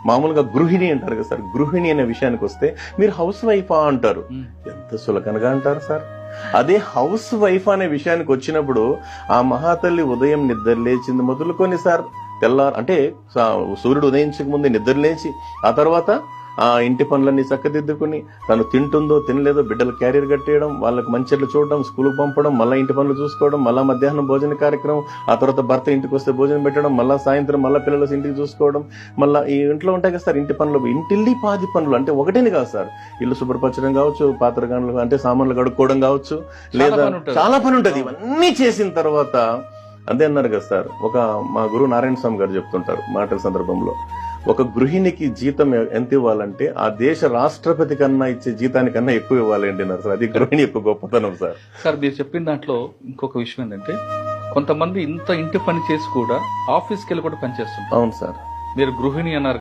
మామూలుగా గృహిణి అంటారు కదా సార్, గృహిణి అనే విషయానికి వస్తే మీరు హౌస్ వైఫా అంటారు. ఎంత సులకనగా అంటారు సార్. అదే హౌస్ వైఫ్ అనే విషయానికి వచ్చినప్పుడు ఆ మహాతల్లి ఉదయం నిద్ర లేచింది మొదలుకొని సార్, అంటే సూర్యుడు ఉదయించక ముందే నిద్ర లేచి ఆ తర్వాత ఆ ఇంటి పనులన్నీ చక్కదిద్దుకుని తను తింటుందో తినలేదో బిడ్డలు క్యారియర్ కట్టేయడం, వాళ్ళకి మంచిర్లు చూడడం, స్కూల్కి పంపడం, మళ్ళీ ఇంటి పనులు చూసుకోవడం, మళ్ళీ మధ్యాహ్నం భోజన కార్యక్రమం, ఆ తర్వాత భర్త ఇంటికి వస్తే భోజనం పెట్టడం, మళ్ళీ సాయంత్రం మళ్ళీ పిల్లలు ఇంటికి చూసుకోవడం, మళ్ళీ ఈ ఇంట్లో ఉంటాయి కదా సార్ ఇంటి పనులు, ఇంటిల్లి పాది పనులు అంటే ఒకటేని కాదు సార్. ఇల్లు శుభ్రపరచడం కావచ్చు, పాత్రగానులు అంటే సామాన్లు కడుక్కోవడం కావచ్చు, లేదా చాలా పని ఉంటుంది. ఇవన్నీ చేసిన తర్వాత అదే అన్నారు కదా సార్, మా గురువు నారాయణ స్వామి గారు చెప్తుంటారు మాటల సందర్భంలో, ఒక గృహిణికి జీతం ఎంత ఇవ్వాలంటే ఆ దేశ రాష్ట్రపతి కన్నా ఇచ్చే జీతానికన్నా ఎక్కువ ఇవ్వాలండి అన్నారు సార్. అది గృహిణి యొక్క గొప్పతనం సార్. సార్ మీరు చెప్పిన దాంట్లో ఇంకొక విషయం ఏంటంటే, కొంతమంది ఇంత ఇంటి పని చేసి కూడా ఆఫీస్కి వెళ్ళి కూడా పనిచేస్తుంటారు. అవును సార్. మీరు గృహిణి అన్నారు